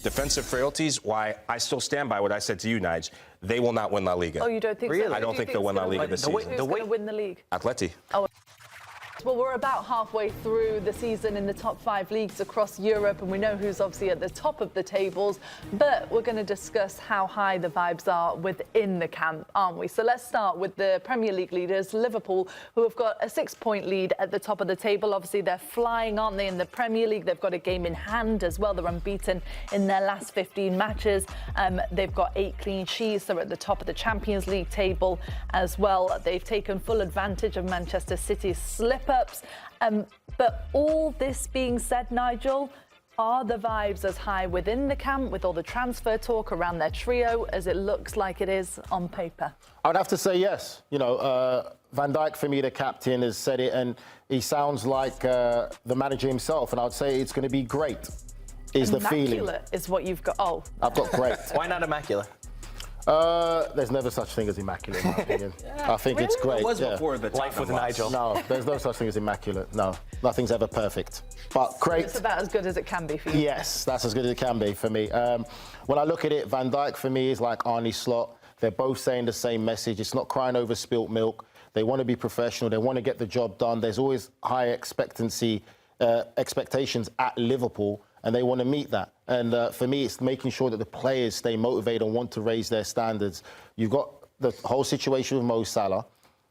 defensive frailties, why I still stand by what I said to you, Nige. They will not win La Liga. Oh, you don't think really? so? I don't think they'll win La Liga this season. Who's going to win the league? Atleti. Oh. Well, we're about halfway through the season in the top 5 leagues across Europe, and we know who's obviously at the top of the tables, but we're going to discuss how high the vibes are within the camp, aren't we? So let's start with the Premier League leaders, Liverpool, who have got a 6-point lead at the top of the table. Obviously, they're flying, aren't they, in the Premier League? They've got a game in hand as well. They're unbeaten in their last 15 matches. They've got 8 clean sheets. They're at the top of the Champions League table as well. They've taken full advantage of Manchester City's slip-ups. But all this being said, Nigel, are the vibes as high within the camp with all the transfer talk around their trio as it looks like it is on paper? I would have to say yes. You know, Van Dijk, for me, the captain, has said it, and he sounds like the manager himself, and I would say it's going to be great, is the feeling. Immaculate is what you've got. Oh. I've got great. Why not immaculate? There's never such thing as immaculate, in my opinion. I think it's great. It was before the Life with Nigel. No, there's no such thing as immaculate. No, nothing's ever perfect. But great. It's about as good as it can be for you. Yes, that's as good as it can be for me. When I look at it, Van Dijk for me is like Arne Slot. They're both saying the same message. It's not crying over spilt milk. They want to be professional. They want to get the job done. There's always high expectations at Liverpool, and they want to meet that. And for me, it's making sure that the players stay motivated and want to raise their standards. You've got the whole situation with Mo Salah.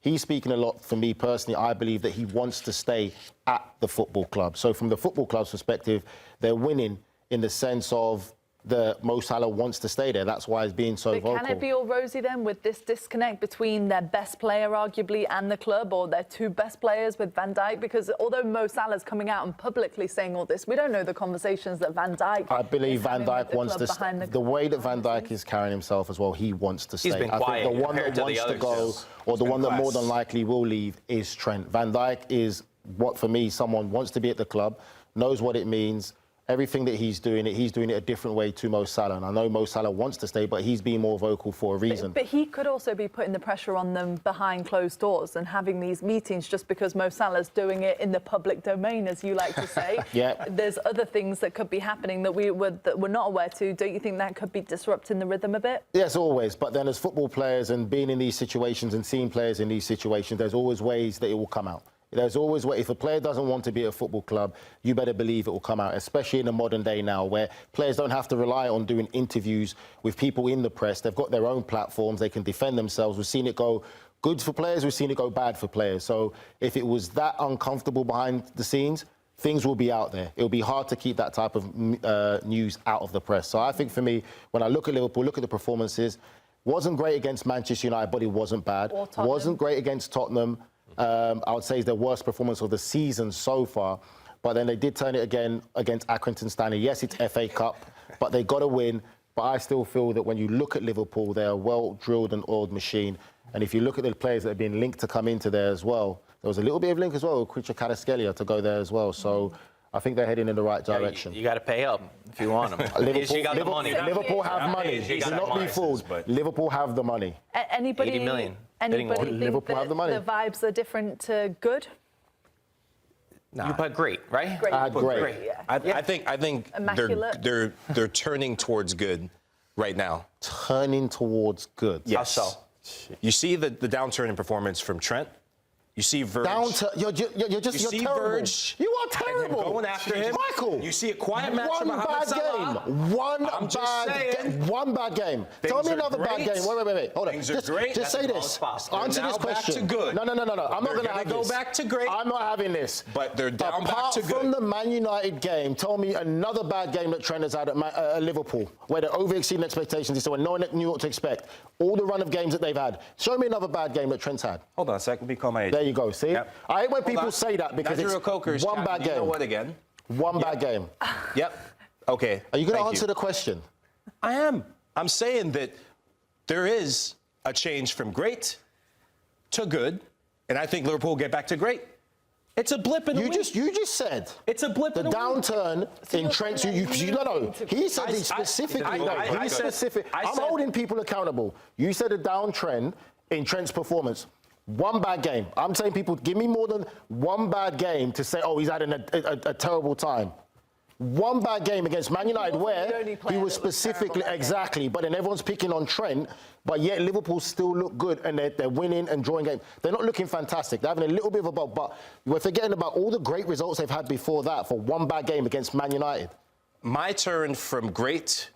He's speaking a lot. For me personally, I believe that he wants to stay at the football club. So from the football club's perspective, they're winning in the sense of the Mo Salah wants to stay there. That's why he's being so vocal. Can it be all rosy then with this disconnect between their best player, arguably, and the club, or their 2 best players with Van Dijk? Because although Mo Salah's coming out and publicly saying all this, we don't know the conversations that Van Dijk. I believe Van Dijk wants to stay. The way that Van Dijk is carrying himself as well, he wants to stay. He's been quiet. I think the one that wants to go, or the one that more than likely will leave, is Trent. Van Dijk is what, for me, someone wants to be at the club, knows what it means. Everything that he's doing it a different way to Mo Salah. And I know Mo Salah wants to stay, but he's being more vocal for a reason. But he could also be putting the pressure on them behind closed doors and having these meetings just because Mo Salah's doing it in the public domain, as you like to say. Yeah. There's other things that could be happening that we're not aware to. Don't you think that could be disrupting the rhythm a bit? Yes, always. But then as football players and being in these situations and seeing players in these situations, there's always ways that it will come out. There's always way. If a player doesn't want to be at a football club, you better believe it will come out, especially in the modern day now where players don't have to rely on doing interviews with people in the press. They've got their own platforms. They can defend themselves. We've seen it go good for players. We've seen it go bad for players. So if it was that uncomfortable behind the scenes, things will be out there. It'll be hard to keep that type of news out of the press. So I think for me, when I look at Liverpool, look at the performances, wasn't great against Manchester United, but it wasn't bad. Wasn't great against Tottenham. I would say is their worst performance of the season so far. But then they did turn it again against Accrington Stanley. Yes, it's FA Cup, but they got to win. But I still feel that when you look at Liverpool, they're a well-drilled and oiled machine. And if you look at the players that have been linked to come into there as well, there was a little bit of link as well with Christian Kvaratskhelia to go there as well. So I think they're heading in the right direction. You got to pay up if you want them. Liverpool have money. Do not be fooled. Liverpool have the money. Anybody 80 million. Anybody think Liverpool have the money. The vibes are different to good? Nah. You put great, right? Great. Great. Yeah. I think they're turning towards good right now. Turning towards good. Yes. How so? You see the downturn in performance from Trent. You see Verge. You're terrible. Verge. You are terrible. Going after him. Michael. You see a quiet match from Mohamed Salah. One bad game. Tell me another bad game. Wait. Hold on. Things are great. Just say this. Answer this question. Back to good. No. I'm not going to have this. Go back to great. I'm not having this. But they're down back to good. Apart from the Man United game, tell me another bad game that Trent has had at Liverpool, where they're over-exceeding expectations. So no one knew what to expect. All the run of games that they've had. Show me another bad game that Trent's had. Hold on a second. Let me call my agent. There you go. See? Yep. I hate when people say that because Nigel it's Reo-Coker's one bad game. You know what again? One bad game. Yep. Okay. Are you going to answer the question? I am. I'm saying that there is a change from great to good, and I think Liverpool will get back to great. It's a blip in the week. You just said it's a blip in the downturn in Trent's. No. He said it specifically. I'm holding people accountable. You said a downtrend in Trent's performance. One bad game. I'm saying people give me more than one bad game to say, oh, he's had a terrible time. One bad game against Man United wasn't the where only he player was that was specifically, terrible that exactly, but then everyone's picking on Trent, but yet Liverpool still look good and they're winning and drawing games. They're not looking fantastic. They're having a little bit of a bug, but we're forgetting about all the great results they've had before that for one bad game against Man United. My turn from great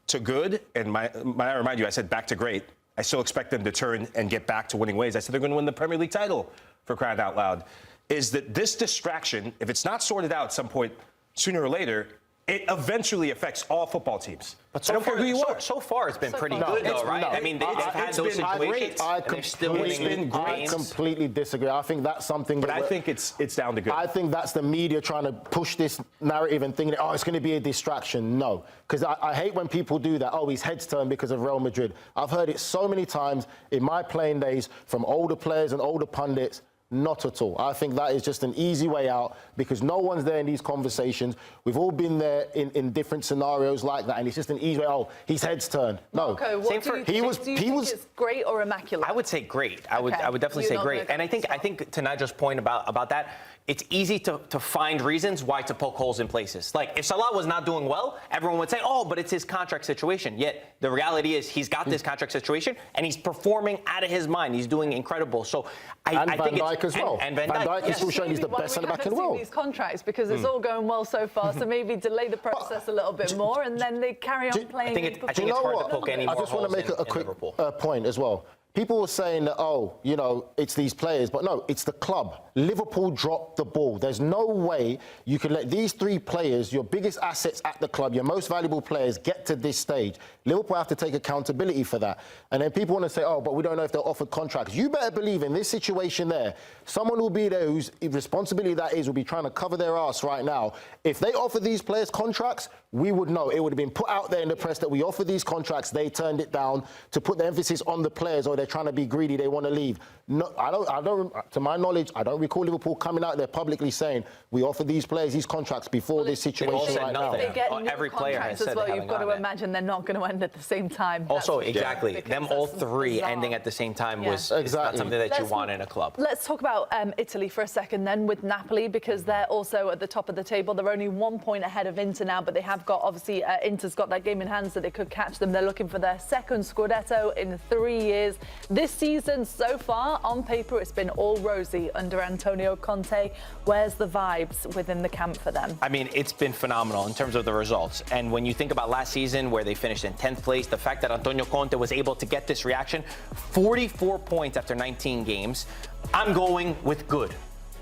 to good, and I remind you, I said back to great. I still expect them to turn and get back to winning ways. I said they're going to win the Premier League title, for crying out loud. Is that this distraction, if it's not sorted out at some point sooner or later, it eventually affects all football teams. But I so don't care far, who you are. so far, it's been pretty far. good, though, right? No, I mean, they've had those situations, and they're still winning I games. completely disagree. I think that's something But that I think it's down to good. I think that's the media trying to push this narrative and thinking, oh, it's going to be a distraction. No, because I hate when people do that. Oh, his head's turned because of Real Madrid. I've heard it so many times in my playing days from older players and older pundits. Not at all. I think that is just an easy way out because no one's there in these conversations. We've all been there in different scenarios like that, and it's just an easy way. Oh, his head's turned. No. Marco, what do you think it's great or immaculate? I would say great. I would definitely You're say not great. gonna And I think to Nigel's point about that, it's easy to find reasons why to poke holes in places. Like, if Salah was not doing well, everyone would say, oh, but it's his contract situation. Yet, the reality is he's got this contract situation, and he's performing out of his mind. He's doing incredible. So, I think Van Dijk as well. And Van Van Dijk, Dijk is still showing he's the best centre back in the world. These contracts because it's all going well so far, so maybe delay the process a little bit more, and then they carry on playing. I think it's Do you know hard what? to poke any more I just want to make a quick Liverpool. point as well. People were saying that, oh, you know, it's these players, but no, it's the club. Liverpool dropped the ball. There's no way you can let these three players, your biggest assets at the club, your most valuable players, get to this stage. Liverpool have to take accountability for that. And then people want to say, oh, but we don't know if they're offered contracts. You better believe in this situation there, someone will be there whose responsibility that is will be trying to cover their ass right now. If they offer these players contracts, we would know. It would have been put out there in the press that we offer these contracts. They turned it down to put the emphasis on the players, or they're trying to be greedy. They want to leave. No, I don't. To my knowledge, I don't recall Liverpool coming out there publicly saying we offer these players these contracts before this situation right now. They get new Every player contracts has as said well. they You've got to haven't imagine they're not going to end at the same time. Also, That's for sure, exactly. because Them all that's three bizarre. ending at the same time Yeah. was is not something that you Let's- want in a club. Let's talk about Italy for a second then with Napoli, because they're also at the top of the table. They're only 1 point ahead of Inter now, but they have got, obviously, Inter's got that game in hand, so they could catch them. They're looking for their second Scudetto in 3 years. This season, so far, on paper, it's been all rosy under Antonio Conte. Where's the vibes within the camp for them? I mean, it's been phenomenal in terms of the results. And when you think about last season where they finished in 10th place, the fact that Antonio Conte was able to get this reaction, 44 points after 19 games, I'm going with good.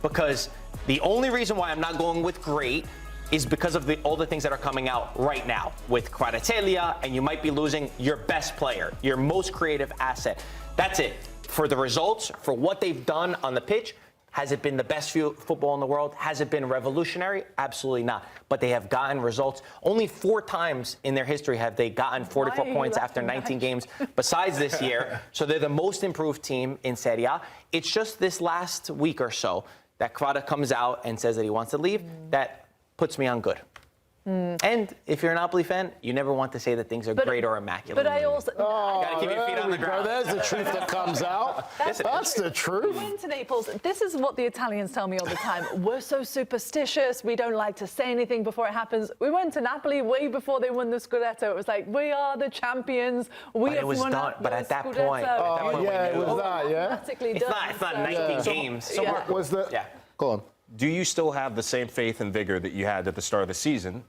Because the only reason why I'm not going with great is because of all the things that are coming out right now with Kvaratskhelia, and you might be losing your best player, your most creative asset. That's it. For the results, for what they've done on the pitch, has it been the best football in the world? Has it been revolutionary? Absolutely not. But they have gotten results. Only 4 times in their history have they gotten 44 points after 19 games besides this year. So they're the most improved team in Serie A. It's just this last week or so that Kvara comes out and says that he wants to leave. That puts me on good. And if you're a Napoli fan, you never want to say that things are great or immaculate. But I also... gotta keep your feet on the ground. There's the truth that comes out. That's the truth. We went to Naples. This is what the Italians tell me all the time. We're so superstitious. We don't like to say anything before it happens. We went to Napoli way before they won the Scudetto. It was like, we are the champions. We have won But at that point, yeah, it was that, yeah. automatically It's done. not 19 games. So Yeah. Was the... Yeah. Go on. do you still have the same faith and vigor that you had at the start of the season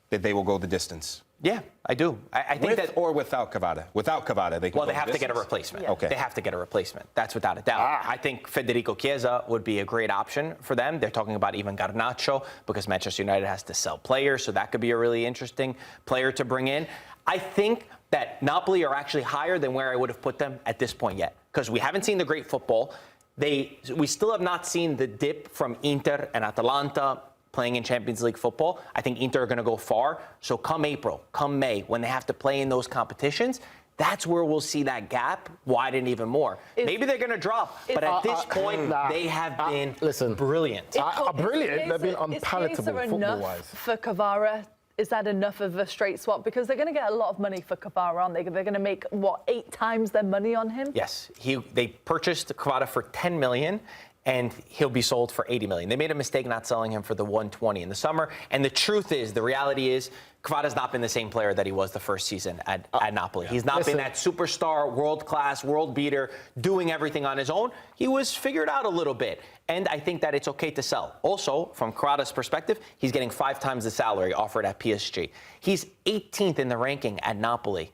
that they will go the distance? Yeah, I do. I think With that. or without Cavada? Without Cavada, they can Well, go they have the to get a distance? replacement. Yeah. Okay. They have to get a replacement. That's without a doubt. I think Federico Chiesa would be a great option for them. They're talking about even Garnacho because Manchester United has to sell players, so that could be a really interesting player to bring in. I think that Napoli are actually higher than where I would have put them at this point yet, because we haven't seen the great football. We still have not seen the dip from Inter and Atalanta playing in Champions League football. I think Inter are going to go far. So come April, come May, when they have to play in those competitions, that's where we'll see that gap widen even more. Maybe they're going to drop, but at this point, they have been brilliant. Brilliant. They've been Is unpalatable Chiesa enough football-wise. for Kvara? Is that enough of a straight swap? Because they're going to get a lot of money for Kvara, aren't they? They're going to make, 8 times their money on him? Yes, they purchased Kvara for $10 million. and he'll be sold for 80 million. They made a mistake not selling him for the 120 in the summer. And the truth is, the reality is, Kvara's not been the same player that he was the first season at Napoli. He's not been that superstar, world-class, world beater, doing everything on his own. He was figured out a little bit. And I think that it's okay to sell. Also, from Kvara's perspective, he's getting 5 times the salary offered at PSG. He's 18th in the ranking at Napoli.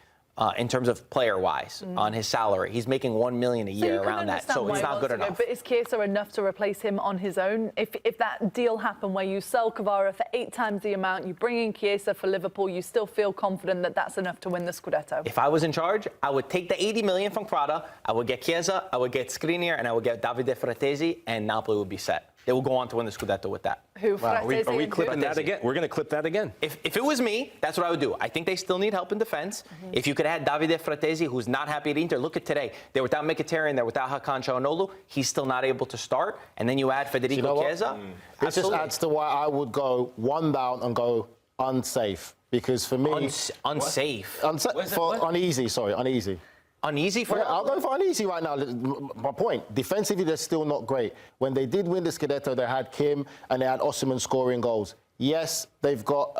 In terms of player-wise, on his salary. He's making $1 million a year around that, so it's not good enough. But is Chiesa enough to replace him on his own? If that deal happened where you sell Kvara for 8 times the amount, you bring in Chiesa for Liverpool, you still feel confident that that's enough to win the Scudetto? If I was in charge, I would take the 80 million from Kvara, I would get Chiesa, I would get Skriniar, and I would get Davide Fratesi, and Napoli would be set. They will go on to win the Scudetto with that. Who? Wow. Are we clipping who? that again? We're going to clip that again. If it was me, that's what I would do. I think they still need help in defense. If you could add Davide Fratesi, who's not happy at Inter, look at today. They're without Mkhitaryan, they're without Hakan Çalhanoğlu. He's still not able to start. And then you add Federico Chiesa. This just adds to why I would go one down and go unsafe. Because for me... Unsafe? Uneasy, sorry, uneasy. Uneasy for I'll go for uneasy right now. My point, defensively, they're still not great. When they did win the Scudetto, they had Kim and they had Osimhen scoring goals. Yes, they've got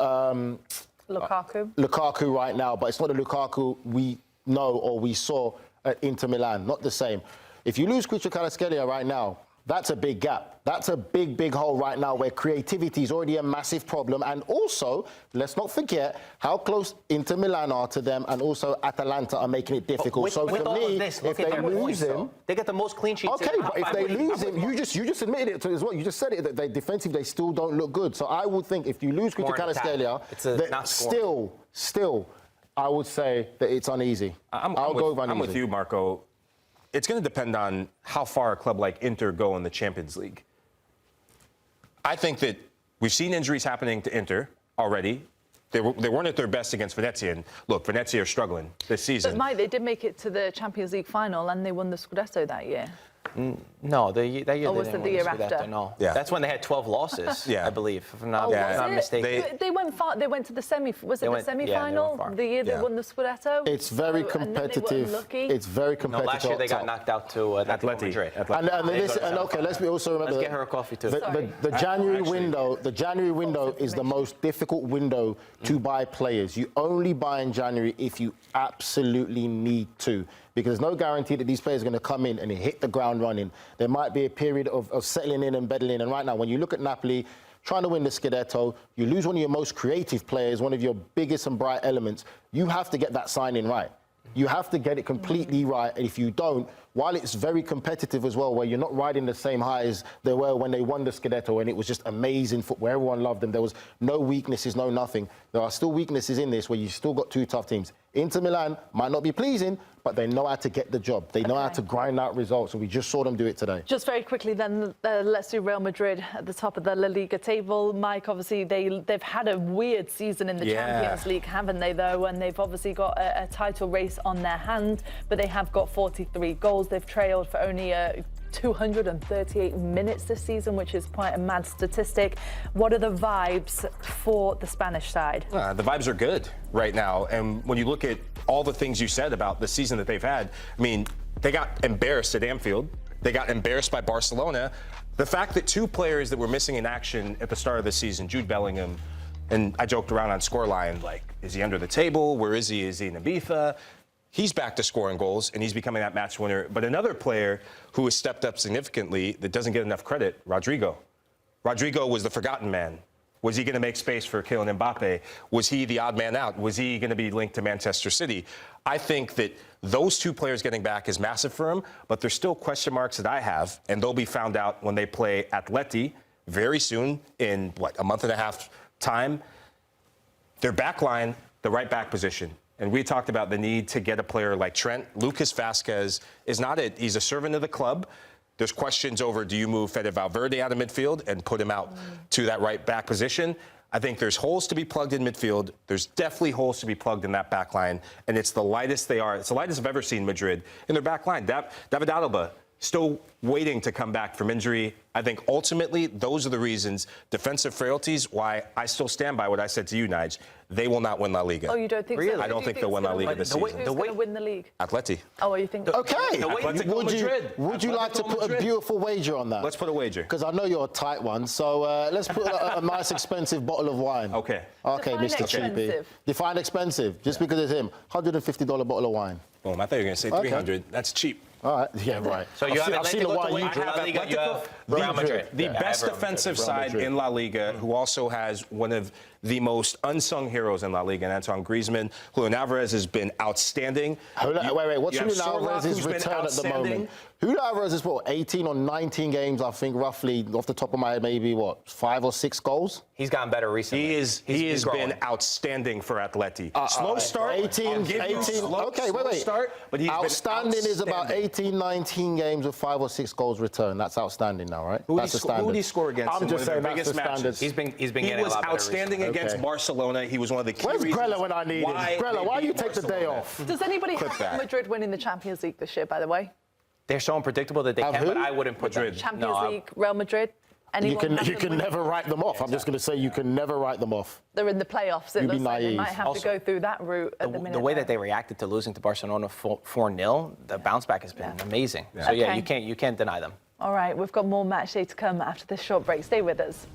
Lukaku right now, but it's not the Lukaku we know or we saw at Inter Milan. Not the same. If you lose Kvaratskhelia right now, that's a big gap. That's a big, big hole right now where creativity is already a massive problem. And also, let's not forget how close Inter Milan are to them, and also Atalanta are making it difficult. So for me, if they lose him... They get the most clean sheets. Okay, but if they lose him, you just admitted it as well. You just said it, that they defensively, they still don't look good. So I would think if you lose Kvaratskhelia, still, I would say that it's uneasy. I'm with you, Marco. It's going to depend on how far a club like Inter go in the Champions League. I think that we've seen injuries happening to Inter already. They weren't at their best against Venezia. And look, Venezia are struggling this season. But Mike, they did make it to the Champions League final and they won the Scudetto that year. No, that year they was didn't it the year win after? No. Yeah. That's when they had 12 losses, I believe, if I'm not mistaken. They went far. They went to the semi-final the year they won the Scudetto. It's very competitive. It's very competitive. No, last year they got knocked out to Atletico Madrid. Let's also remember. Let's get her a coffee too. The January window. The January window is the most difficult window to buy players. You only buy in January if you absolutely need to, because there's no guarantee that these players are going to come in and hit the ground running. There might be a period of settling in and bedding in. And right now, when you look at Napoli trying to win the Scudetto, you lose one of your most creative players, one of your biggest and bright elements. You have to get that signing right. You have to get it completely right. And if you don't, while it's very competitive as well, where you're not riding the same highs they were when they won the Scudetto, and it was just amazing football, everyone loved them. There was no weaknesses, no nothing. There are still weaknesses in this where you've still got 2 tough teams. Inter Milan might not be pleasing, but they know how to get the job. They know how to grind out results, and we just saw them do it today. Just very quickly then, let's do Real Madrid at the top of the La Liga table. Mike, obviously, they've had a weird season in the Champions League, haven't they, though? And they've obviously got a title race on their hand, but they have got 43 goals. They've trailed for only 238 minutes this season, which is quite a mad statistic. What are the vibes for the Spanish side? The vibes are good right now. And when you look at all the things you said about the season that they've had, I mean, they got embarrassed at Anfield. They got embarrassed by Barcelona. The fact that 2 players that were missing in action at the start of the season, Jude Bellingham, and I joked around on Scoreline, like, is he under the table? Where is he? Is he in Ibiza? He's back to scoring goals, and he's becoming that match winner. But another player who has stepped up significantly that doesn't get enough credit, Rodrigo. Rodrigo was the forgotten man. Was he going to make space for Kylian Mbappe? Was he the odd man out? Was he going to be linked to Manchester City? I think that those 2 players getting back is massive for him, but there's still question marks that I have, and they'll be found out when they play Atleti very soon in, a month and a half time. Their back line, the right back position. And we talked about the need to get a player like Trent. Lucas Vazquez is not it. He's a servant of the club. There's questions over, do you move Fede Valverde out of midfield and put him out to that right back position? I think there's holes to be plugged in midfield. There's definitely holes to be plugged in that back line. And it's the lightest they are. It's the lightest I've ever seen Madrid in their back line. David Alaba, still waiting to come back from injury. I think ultimately those are the reasons, defensive frailties, why I still stand by what I said to you, Nige. They will not win La Liga. Oh, you don't think so? Really? I don't think they'll win La Liga this season. Who's going to win the league? Atleti. Oh, you think? Okay. Would you like to Atletico put a Madrid. beautiful wager on that? Let's put a wager. Because I know you're a tight one. So let's put a nice expensive bottle of wine. Okay. Okay, Define Mr. Cheapy. expensive. Define expensive. Just because it's him. $150 bottle of wine. Boom. I thought you were going to say 300. That's cheap. All right. Yeah, right. So you have I've seen the Atletico wine to you win drink. La Liga, you have Real Madrid. The best defensive Real side Madrid. in La Liga, who also has one of the most unsung heroes in La Liga, and Antoine Griezmann. Julian Alvarez has been outstanding. Wait. What's You have Julian Sorloth, Alvarez's who's been return at the outstanding. moment? Julian Alvarez is what, 18 or 19 games, I think, roughly, off the top of my head, maybe, what, 5 or 6 goals? He's gotten better recently. He has growing. been outstanding for Atleti. Slow start. 18, I'll give you 18. slow Start, but he's outstanding been is about outstanding. 18, 19 games with 5 or 6 goals returned. That's outstanding now, right? Who that's the did standard. he score against? I'm in just one of saying their that's the biggest matches? standard. He's been He getting was a lot better outstanding recently. against Okay. Barcelona. He was one of the key Where's reasons Grella when I need him? Grella, why you take the day off? Does anybody Clip have that. Madrid winning the Champions League this year, by the way? They're so unpredictable that they Have can, who? but I wouldn't put Madrid. them. Champions No, League, Real Madrid? You Anyone have can them win? never write them off. I'm just going to say you can never write them off. They're in the playoffs. It You'd be looks like they naive. might have to Also, go through that route at the minute. The way there. that they reacted to losing to Barcelona 4-0, the bounce back has been amazing. So yeah, Okay. you can't deny them. All right, we've got more match day to come after this short break. Stay with us.